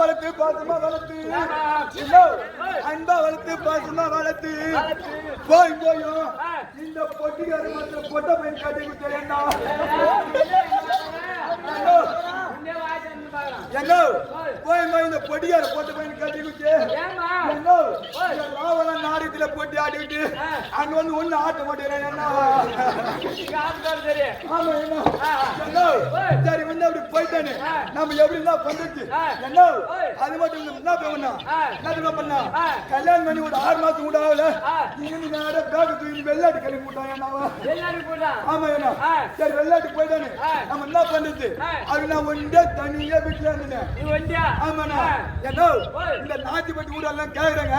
வளர்த்து பாசமா வளர்த்து அன்பா வளர்த்து பாசமா வளர்த்து போயும் இந்த பொட்டிக்கார மாத்திர பொட்டை பையன் கட்டி கொடுத்தா போய் இந்த பொடியார போட்டு பையன் கட்டி கொடுத்து ராவணன் நாடகத்துல போட்டி ஆடிக்கிட்டு அங்க வந்து ஒண்ணு ஆட்ட மாட்டேறேன் சரி வந்து அப்படி போயிட்டானே நம்ம எப்படி எல்லாம் பண்றது என்ன அது மட்டும் என்ன பண்ணா கல்யாணம் பண்ணி ஒரு 6 மாசம் கூட ஆகல நீங்க நேர பேக தூக்கி வெள்ளாட்டு கிளம்பி போட்டாங்க ஆமா என்ன சரி வெள்ளாட்டு போயிட்டானே நம்ம என்ன பண்றது அது நான் ஒன்றே தனியா வீட்டுல இருந்தேன் ஆமாண்ணா என்ன இந்த நாச்சிப்பட்டி ஊரெல்லாம் கேக்குறாங்க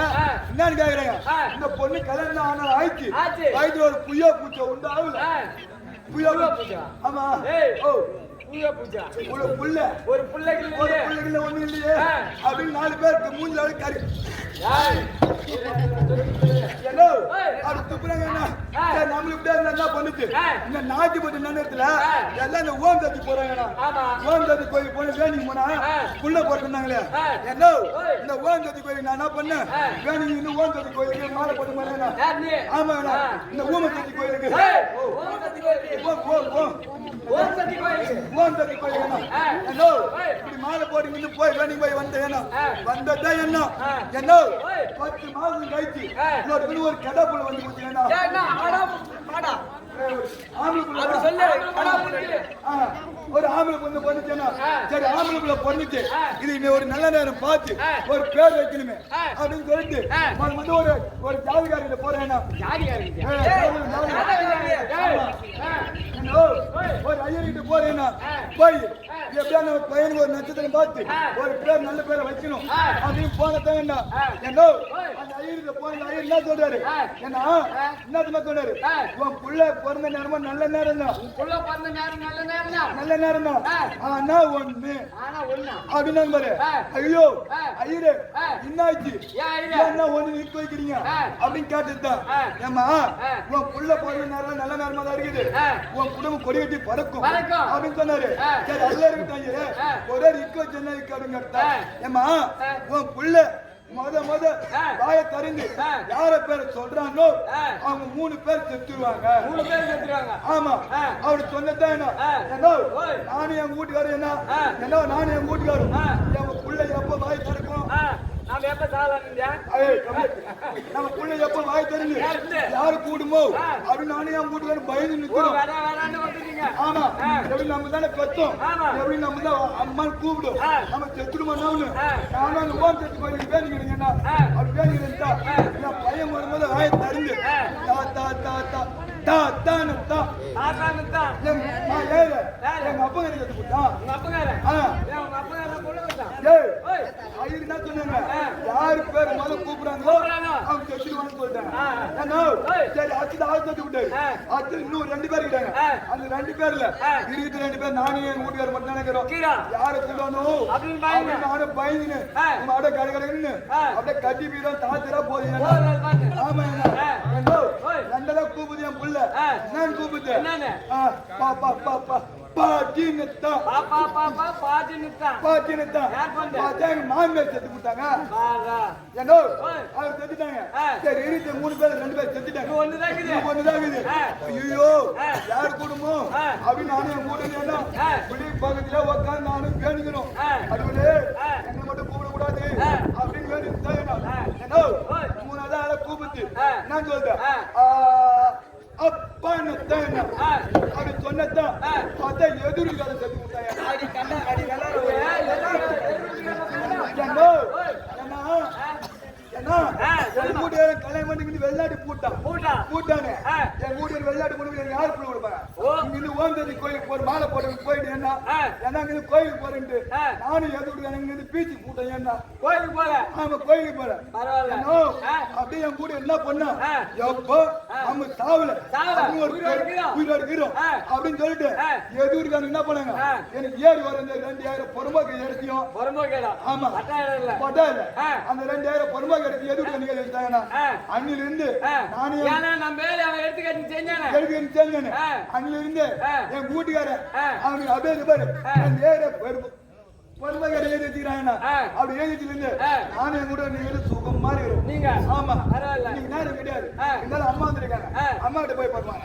என்னன்னு கேக்குறாங்க இந்த பொண்ணு கல்யாணம் ஆனா ஆயிடுச்சு வயது ஒரு புய்யா பூச்சை உண்டு ஆகல புய்யா பூச்சா ஆமா ஒரு புள்ளைக்கு ஒண்ணு இல்லையே அப்படின்னு 4 பேருக்கு மூஞ்சில கறி நம்மளுக்கு என்ன பண்ணுது இந்த நாட்டி போட்டு நேரத்துல எல்லாம் இந்த ஓம் சத்தி போறாங்கண்ணா ஓம் சத்தி கோயில் போன வேணிக்கு போனா புள்ள போட்டுருந்தாங்களே என்ன இந்த ஓம் சத்தி கோயில் நான் என்ன பண்ணேன் வேணிக்கு இன்னும் ஓம் சத்தி கோயிலுக்கு மாலை போட்டு போறேன் ஆமாண்ணா இந்த ஓம சத்தி கோயிலுக்கு இப்படி மாலை போட்டு இன்னும் போய் வேணிக்கு போய் வந்தேன் வந்ததா என்ன 10 மாதம் கழிச்சு ஒரு கடப்புல வந்து ஒரு ஆம்பளை பொண்ணு பொண்ணுச்சேன்னா சரி ஆம்பளை பொண்ணுச்சு இது ஒரு நல்ல நேரம் பார்த்து ஒரு பேர் வைக்கணுமே அப்படின்னு சொல்லிட்டு வந்து ஒரு ஜாதிகாரிகிட்ட போறேன்னா ஒரு ஐயர்கிட்ட போறேன்னா போய் எப்படியான பையனுக்கு ஒரு நட்சத்திரம் பார்த்து ஒரு பேர் நல்ல பேரை வைக்கணும் அப்படின்னு போனதான் என்ன அந்த ஐயர்கிட்ட போன ஐயர் என்ன சொல்றாரு ஏன்னா என்ன சொல்றாரு உன் புள்ள பிறந்த நேரமா நல்ல நேரம் தான் நல்ல நேரம் தான் ஆனா ஒண்ணு அப்படின்னு பாரு ஐயோ ஐயரே என்னாச்சு என்ன ஒண்ணு நிக்க வைக்கிறீங்க அப்படின்னு கேட்டுதான் ஏமா உன் புள்ள பிறந்த நேரம் நல்ல நேரமா தான் இருக்குது உன் குடும்பம் கொடி கட்டி பறக்கும் அப்படின்னு சொன்னாரு சரி அதுல இருக்கட்டாங்க ஒரே நிக்க வச்சு அப்படின்னு கேட்டா ஏமா உன் புள்ள மொத வாய தரிந்து யார பேரை சொல்றாங்களோ அவங்க 3 பேர் செத்துருவாங்க ஆமா அவரு சொன்னதான் என்ன நானும் என் வீட்டுக்காரர் என்ன நானும் என் வீட்டுக்காரரும் என் பிள்ளை எப்ப வாய் திறக்கும் நம்ம பிள்ளை எப்ப வாய் தெரிஞ்சு யாரு கூடுமோ அப்படின்னு நானும் என் வீட்டுக்காரர் பயந்து நிக்கிறோம் ஆமா எப்படி நம்ம தானே கத்தோம் எப்படி நம்ம தான் அம்மான்னு கூப்பிடும் நம்ம செத்துடுமோன்னு நானும் அந்த ஓம் செத்து போய் வேணுங்கிறீங்கன்னா அப்படி வேணுங்கிறா என் பையன் வரும்போது வாயை தரிஞ்சு எங்க அப்பா கத்து போட்டான் என்ன சொன்னாங்க யாரு பேர் முதல்ல கூப்பிடுறாங்களோ அவங்க செத்துடுவான்னு சொல்லிட்டாங்க சரி ஆச்சு விட்டாரு ஆச்சு இன்னும் 2 பேர் இருக்காங்க அந்த 2 பேர்ல 22 பேர் நானும் என் வீட்டுக்காரர் மட்டும் நினைக்கிறோம் யாரை சொல்லணும் நானும் பயந்துன்னு அப்படியே கடற்கரைன்னு அப்படியே கட்டி போய் தாத்தரா போதும் ஆமா ரெண்டெல்லாம் கூப்பிது என் புள்ள என்னன்னு கூப்பிது மாமியார் செத்து போட்டாங்க அவர் செத்துட்டாங்க சரி 3 பேர் 2 பேர் செத்துட்டாங்க ஒண்ணுதான் ஐயோ யார் குடும்பம் அப்படின்னு நானும் என் கூட வெளியே பக்கத்துல உட்காந்து நானும் வேணுகிறோம் அதுவே என்ன மட்டும் கூப்பிடக்கூடாது அப்படின்னு வேணும் 3 ஆளை கூப்பிட்டு நான் சொல்றேன் அப்பான்னு அப்படி சொன்னதான் பார்த்தா எதிர்கால செத்து விட்டாங்க கல்யாணம் பண்ணி வெள்ளாட்டு பூட்டானே என் வீட்டு வெள்ளாட்டு கொண்டு யாரு புள்ள கொடுப்பாங்க ஓந்ததி கோயிலுக்கு போற மாலை போட்டு போயிட்டு என்ன கோயிலுக்கு போறேன்ட்டு நானும் எது பீச்சு பூட்டேன் என்ன கோயிலுக்கு போறேன் ஆமா கோயிலுக்கு போறேன் அப்படியே என் கூட என்ன பண்ணா எப்போ நம்ம சாவல உயிரோடு இருக்கிறோம் அப்படின்னு சொல்லிட்டு எது இருக்காங்க என்ன பண்ணாங்க எனக்கு ஏறி வர 2000 பொறுமாக்கு எடுத்தியும் ஆமா பட்டா இல்ல அந்த 2000 பொறுமாக்கு எடுத்து எது எடுத்தாங்கன்னா அண்ணில இருந்து செஞ்சானே அண்ணில இருந்து என் வீட்டுக்காரன் அவனுக்கு அப்படியே பாரு பொறுமையாக எழுதி வச்சுக்கிறாங்க. அப்படி எழுதிச்சுல இருந்து நானும் கூட நீங்க சுகம் மாதிரி இருக்கும். நீங்க ஆமா பரவாயில்ல. நீங்க நேரம் கிடையாது. இருந்தாலும் அம்மா வந்துருக்காங்க. அம்மா கிட்ட போய் பார்ப்பாங்க.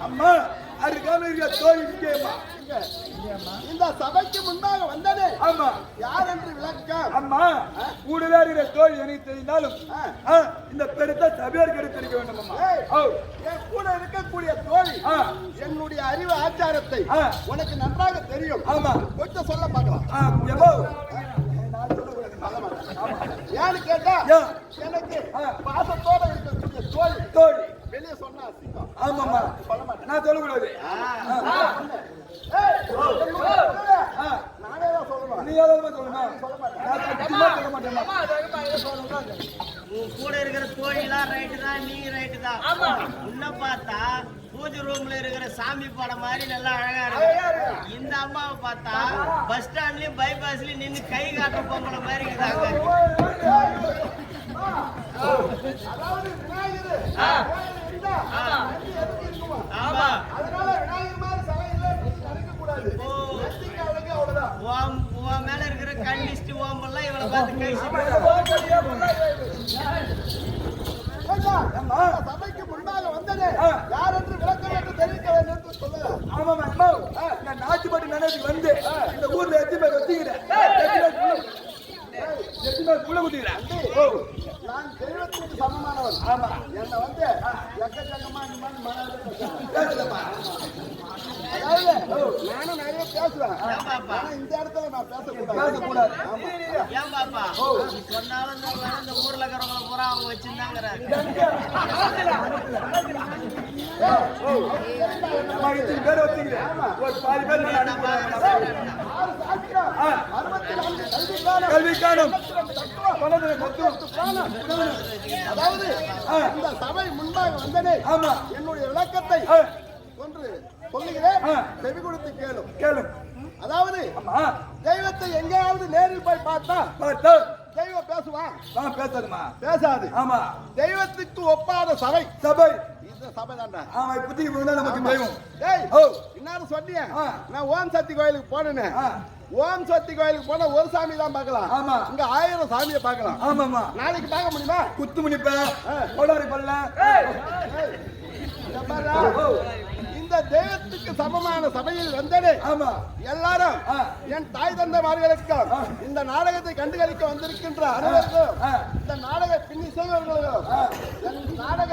அம்மா அதுக்கான தோழி கேமா இந்த சபைக்கு முன்பாக வந்தது. ஆமா யார் என்று விளக்கம். அம்மா கூடவே இருக்கிற தோழி எனக்கு தெரிந்தாலும் இந்த பெருத்த சபையார் கிடைத்திருக்க வேண்டும் அம்மா. என் கூட இருக்கக்கூடிய தோழி என்னுடைய அறிவு ஆச்சாரத்தை உனக்கு நன்றாக தெரியும். ஆமா கொஞ்சம் சொல்ல பார்க்கலாம். ஏன்னு கேட்டா எனக்கு பாசத்தோட இருக்கக்கூடிய தோழி தோழி வெளியே சொன்னா அசிங்கம். ஆமாம்மா நான் சொல்லக்கூடாது. நானே தான் சொல்லுவேன். நீ ஏதாவது சொல்லணும் சொல்ல மாட்டேன். உன் கூட இருக்கிற தோழிலாம் ரைட்டு தான், நீ ரைட்டு தான். உன்னை பார்த்தா பூஜை ரூம்ல இருக்கிற சாமி படம் மாதிரி நல்லா அழகா இருக்கு. இந்த அம்மாவை பார்த்தா பஸ் ஸ்டாண்ட்லயும் பைபாஸ்லயும் நின்று கை காட்டுற பொம்பளை மாதிரி இருக்குதாங்க. அதாவது விநாயகர் ஆமா அதனால விநாயகர் மாதிரி சபையில நினைக்க கூடாது. அவ்வளவுதான். உன் மேல இருக்கிற கண்டிஸ்ட் ஓம்பெல்லாம் இவளை பார்த்து கை சபைக்கு முன்பாக வந்தது யார் என்று விளக்கம் என்று தெரிவிக்க வேண்டும் என்று சொல்லுங்க. ஆமாம் அம்மா நான் நாட்டுப்பட்டு நினைச்சு வந்து இந்த ஊர்ல எத்தனை பேர் வச்சுக்கிறேன். குள்ள குத்திக்கிறேன். நான் தெய்வத்துக்கு சமமானவன். ஆமா என்னை வந்து எக்கச்சக்கமா இந்த மாதிரி பேசுறப்பா அதாவது நானும் நிறைய பேசுவேன். ஆனா இந்த இடத்துல நான் பேசக்கூடாது. பேசக்கூடாது. ஆமா. ஏன் பாப்பா சொன்னாலும் இந்த ஊர்ல இருக்கிறவங்கள பூரா அவங்க வச்சிருந்தாங்கிறாரு. நம்ம இத்தனை பேர் வச்சுக்கிறேன். ஒரு பாதி பேர் நான் அனுப்புறேன். 6 சாஸ்திரம், 64 கல்விக்கான கல்விக்கானம் பலனை தத்துவத்துக்கான. அதாவது இந்த சபை முன்பாக வந்தனே ஆமா என்னுடைய விளக்கத்தை ஒன்று சொல்லுகிறேன், செவி கொடுத்து கேளும். கேளும். அதாவது ஆமா தெய்வத்தை எங்கேயாவது நேரில் போய் பார்த்தா பார்த்தா தெய்வம் பேசுவான்? பேசாதுமா. பேசாது. ஆமா தெய்வத்துக்கு ஒப்பாத சபை சபை. இந்த சபை தான்டா. ஆமா புத்திக்கு போனா நமக்கு தெய்வம். டேய் ஓ இன்னாரும் சொன்னியா? ஆ. நான் ஓம் சக்தி கோயிலுக்கு போனேன். ஓம் சக்தி கோயிலுக்கு போனா ஒரு சாமி தான் பார்க்கலாம். ஆமா இங்க 1000 சாமியை பார்க்கலாம். ஆமாமா. நாளைக்கு பார்க்க முடியுமா? குத்து முடிப்ப கோடாரி பல்ல. இங்க பாருடா. இந்த தெய்வத்துக்கு சமமான சபையில் வந்தனே ஆமா எல்லாரும் என் தாய் தந்தைமார்களுக்கும் இந்த நாடகத்தை கண்டுகளிக்க வந்திருக்கின்ற அனைவருக்கும் இந்த நாடக பின்னி செய்வர்களுக்கும் என் நாடக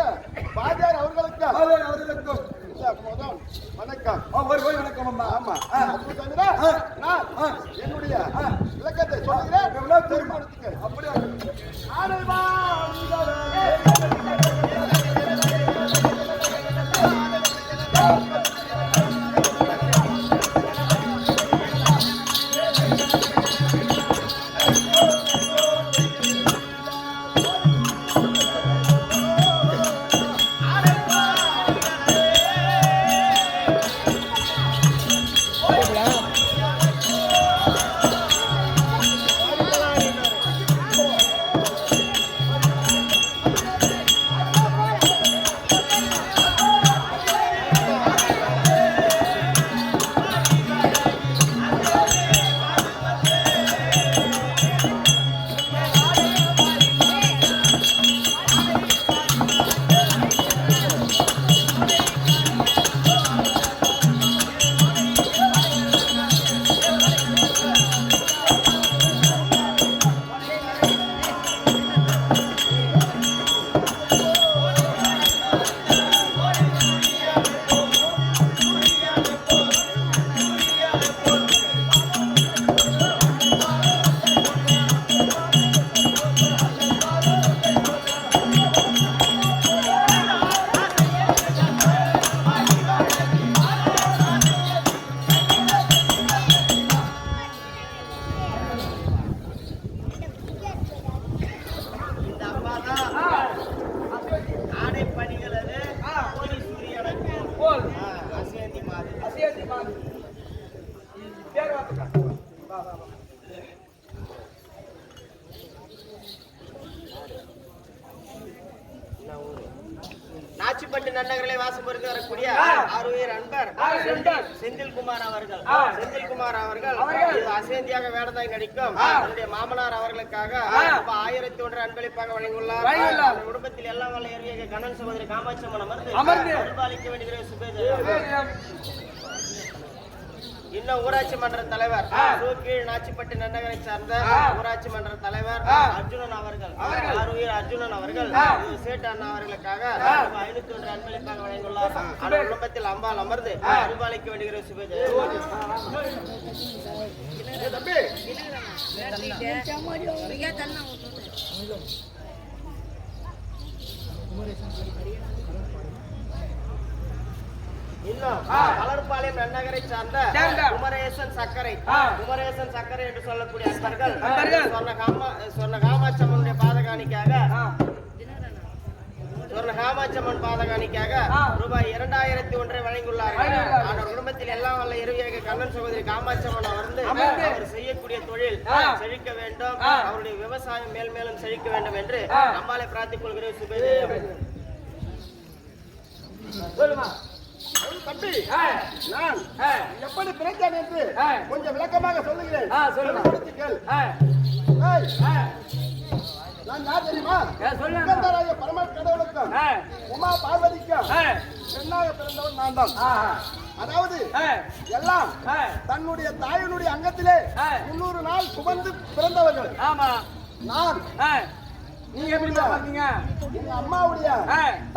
பாஜார் அவர்களுக்கும் அவர்களுக்கும் இந்த முதல் வணக்கம். ஒரு கோயில் வணக்கம் அம்மா. ஆமா அப்படி சொன்னா நான் என்னுடைய விளக்கத்தை சொல்லுகிறேன். தெரிவித்துக்க. அப்படியே ஆனைவா நாச்சிப்பட்டு நன்னகரிலே வாசம் பொறுத்து வரக்கூடிய ஆறுயிர் அன்பர் செந்தில்குமார் அவர்கள். செந்தில்குமார் அவர்கள் அசேந்தியாக வேடந்தாய் நடிக்கும் அவருடைய மாமனார் அவர்களுக்காக 1001 அன்பளிப்பாக வழங்கியுள்ளார். குடும்பத்தில் எல்லாம் வல்ல ஏறிய கண்ணன் சகோதரி காமாட்சம்மன் அமர்ந்து அருள்பாலிக்க வேண்டிய சுபேஜ். இன்னும் ஊராட்சி மன்ற தலைவர் கீழ் நாச்சிப்பட்டு நன்னகரை சார்ந்த ஊராட்சி மன்ற தலைவர் அர்ஜுனன் அவர்கள் அர்ஜுனன் அவர்கள் சேட்டு அண்ணா அவர்களுக்காக 501 அன்பளிப்பாக வழங்கியுள்ளார். அந்த குடும்பத்தில் அம்பாள் அமர்ந்து அருள்பாலிக்க வேண்டிய சுபேஜ். இன்னும் வளர்பாளையம் நன்னகரை சார்ந்த குமரேசன் சக்கரை என்று சொல்லக்கூடிய அன்பர்கள் சொன்ன காமாட்சம்மனுடைய பாதகாணிக்காக ரூபாய் 2001 வழங்கியுள்ளார்கள். அவர் குடும்பத்தில் எல்லாம் வல்ல இறுதியாக கண்ணன் சகோதரி காமாட்சம்மன் அவர் செய்யக்கூடிய தொழில் செழிக்க வேண்டும், அவருடைய விவசாயம் மேல் மேலும் செழிக்க வேண்டும் என்று அம்பாளை பிரார்த்திக் கொள்கிறேன். சுபேஜ். தம்பி நான் எப்படி பிறந்தேன் என்று கொஞ்சம் விளக்கமாக சொல்லுகிறேன். நான் யார் தெரியுமா? பரம கடவுளுக்கும் உமா பார்வதிக்கும் பெண்ணாக பிறந்தவன் நான் தான். அதாவது எல்லாம் தன்னுடைய தாயினுடைய அங்கத்திலே 300 நாள் சுமந்து பிறந்தவர்கள். நான் நீங்க எப்படி பாத்தீங்க? எங்க அம்மாவுடைய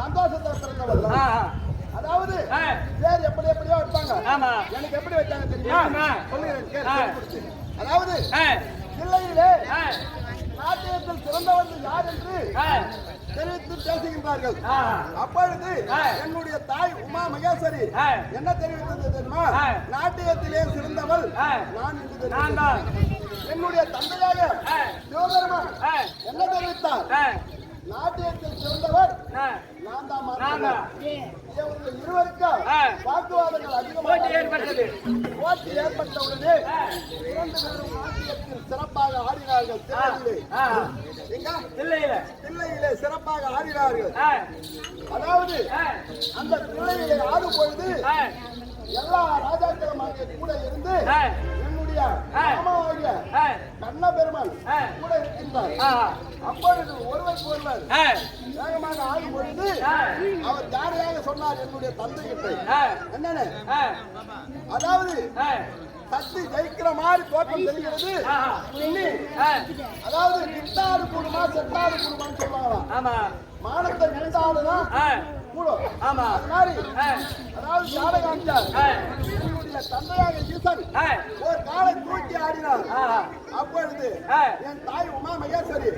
சந்தோஷத்தை பிறந்தவர்கள். அதாவது பேர் எப்படி எப்படியோ வைப்பாங்க. எனக்கு எப்படி வச்சாங்க தெரியுமா? சொல்லுகிறேன். அதாவது இல்லையிலே நாட்டியத்தில் சிறந்தவர்கள் யார் என்று தெரிவித்து பேசுகின்றார்கள். அப்பொழுது என்னுடைய தாய் உமா மகேஸ்வரி என்ன தெரிவித்தது தெரியுமா? நாட்டியத்திலே சிறந்தவள் நான் என்று தெரிவித்தார். என்னுடைய தந்தையாக சிவபெருமான் என்ன தெரிவித்தார்? நாட்டியத்தில் சிறந்தவர் நான் தான். இருவருக்கும் வாக்குவாதங்கள் அதிகமாக ஏற்பட்டது. போட்டி ஏற்பட்டவுடனே இரண்டு பேரும் நாட்டியத்தில் சிறப்பாக ஆடினார்கள். தில்லையிலே சிறப்பாக ஆடினார்கள். அதாவது அந்த தில்லையிலே ஆடும் பொழுது எல்லா ராஜாக்களும் அங்கே கூட இருந்து என்னுடைய மாமாவாகிய கண்ண பெருமாள் கூட இருக்கின்றார். அப்பொழுது ஒருவருக்கு ஒருவர் வேகமாக ஆடும் பொழுது அவர் யாரையாக சொன்னார் என்னுடைய தந்தை கிட்ட என்னன்னு, அதாவது தட்டி ஜெயிக்கிற மாதிரி தோற்றம் தெரிகிறது. அதாவது நிட்டாடு கூடுமா செட்டாடு கூடுமான்னு சொல்லுவாங்களாம். மானத்தை நின்றாடுதான் கூடும். அதாவது ஜாதகாச்சார் என்னுடைய தந்தையாக ஈசன் ஒரு காலை தூக்கி ஆடினார். அப்பொழுது என் தாய் உமா மகேஸ்வரி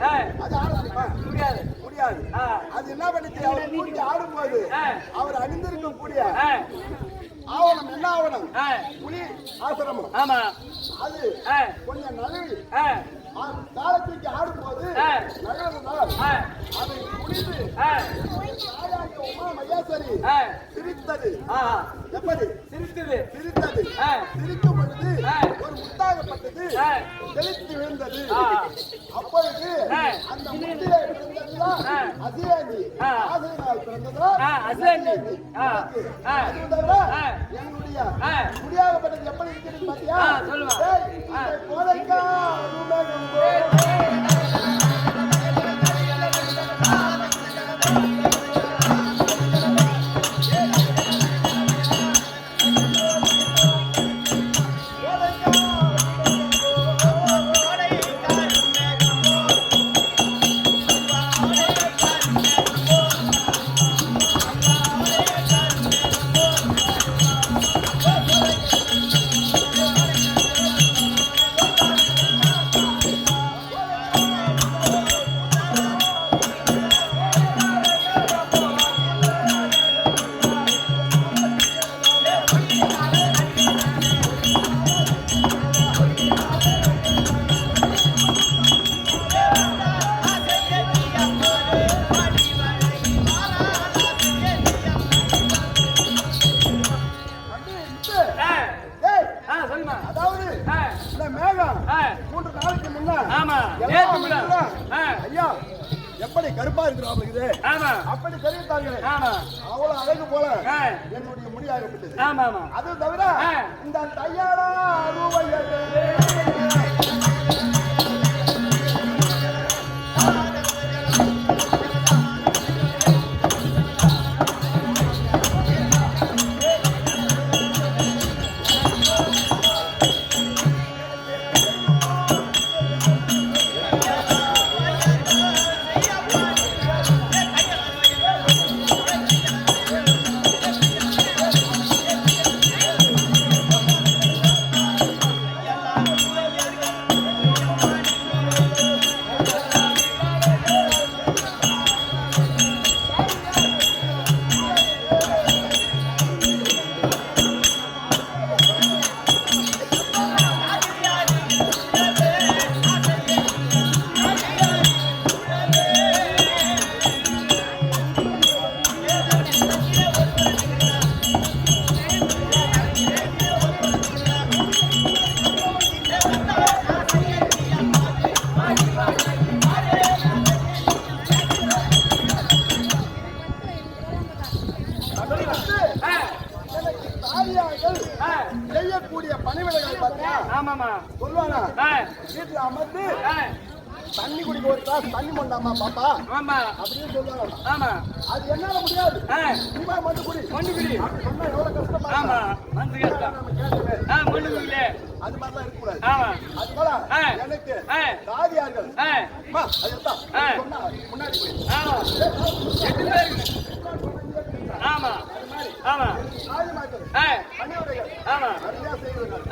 அது ஆட முடியாது. அது என்ன பண்ணிச்சு? அவர் தூக்கி ஆடும்போது அவர் அணிந்திருக்கக்கூடிய ஆவணம் என்ன ஆவணம்? புலி ஆசிரமம். அது கொஞ்சம் நழுவி காலத்துக்கு ஆடும்போது நழுவதனால் அதை குடித்து உமா மகேஸ்வரி சிரித்தது. எப்படி சிரித்தது? சிரிக்கும் பொழுது ஒரு முத்தாகப்பட்டது செலுத்தி விழுந்தது. அப்பொழுது அந்த முத்திரை பிறந்ததுதான் அசேந்தி. ஆசையினால் பிறந்ததுதான் அசேந்தி. என்னுடைய முடியாகப்பட்டது எப்படி இருக்கிறது பாத்தியா? கோதைக்கா எப்படி கருப்பா இருக்கிறாங்க அப்படி தெரிவித்தாங்க. அவ்வளவு அழகு போல என்னுடைய முடியாகப்பட்டது. அது தவிர இந்த தையாளா செய்யக்கூடிய பணிவிடைகள் பார்த்தீங்கன்னா சொல்லுவாங்க. வீட்டுல அமர்ந்து தண்ணி குடிக்க ஒரு கிளாஸ் தண்ணி கொண்டாமா பாப்பா அப்படின்னு சொல்லுவாங்க. அது என்னால முடியாது. மண்ணு குடி சொன்னா எவ்வளவு கஷ்டமா அது மாதிரிலாம் இருக்கக்கூடாது. அது போல எனக்கு தாதியார்கள் முன்னாடி பணியுடைகள் நிறைய செய்வார்கள்.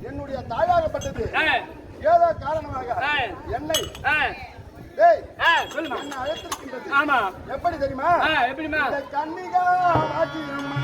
என்னுடைய தாயாகப்பட்டது ஆ, ஏதோ காரணமாக ஆ, என்னை ஆ, டேய் ஆ, சொல்லுமா. என்னை அழைத்திருக்கின்றது. ஆமா. எப்படி தெரியுமா? ஆ, எப்படிமா? இந்த கன்னிகா வாக்கியம்மா.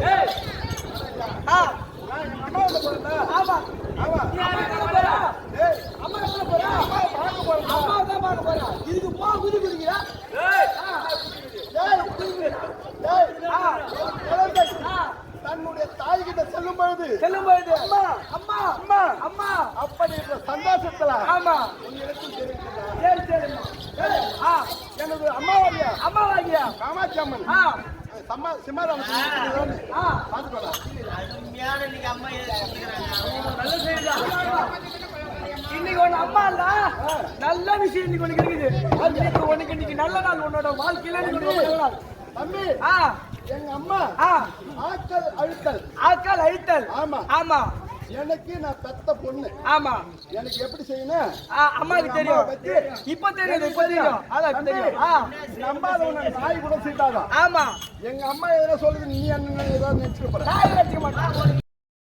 ஏய், ஆ, நான் எங்க அம்மா வந்து போறேன்ல. ஆமா. நீ அம்மா கூட போறா? டேய், அம்மா எங்க போறா? அம்மா பார்க்க போறேன். அம்மா தான் பார்க்க போறா. இதுக்கு போ குதி குதிக்கிறா. ஏய், டேய், டேய், குழந்தை தன்னுடைய தாய் கிட்ட செல்லும் பொழுது அம்மா அம்மா அம்மா அம்மா அப்படி என்ற சந்தோஷத்துல ஆமா. உன்னிடத்தில் தெரிவிக்கிறா. சரி, சரிம்மா. எனது அம்மாவாகிய அம்மாவாகியா? காமாட்சி அம்மன் ஆ, சிம்மாராமன் ஆ, பாத்துக்கோடா. அருமையான இன்னைக்கு அம்மா எழுதிக்கிறாங்க. நல்ல செய்திதான். இன்னைக்கு ஒண்ணு அம்மா இல்ல, நல்ல விஷயம் இன்னைக்கு ஒண்ணு இருக்குது. இன்னைக்கு நல்ல நாள், உன்னோட வாழ்க்கையில இன்னைக்கு ஒரு நல்ல நாள். தம்பி ஆ, எங்க அம்மா ஆ, ஆட்கள் அழுத்தல். ஆட்கள் அழித்தல். ஆமா ஆமா, எனக்கு நான் பெத்த பொண்ணு. ஆமா. எனக்கு எப்படி செய்யணும்? அம்மாவுக்கு தெரியும். இப்ப தெரியும், இப்ப தெரியும். அதான் இப்ப தெரியும். நம்பாதவன நாய் கூட சீட்டாதான். ஆமா. எங்க அம்மா எதனா சொல்லுது, நீ என்ன ஏதோ நினைச்சுக்க போற. நான் வச்சுக்க மாட்டேன்.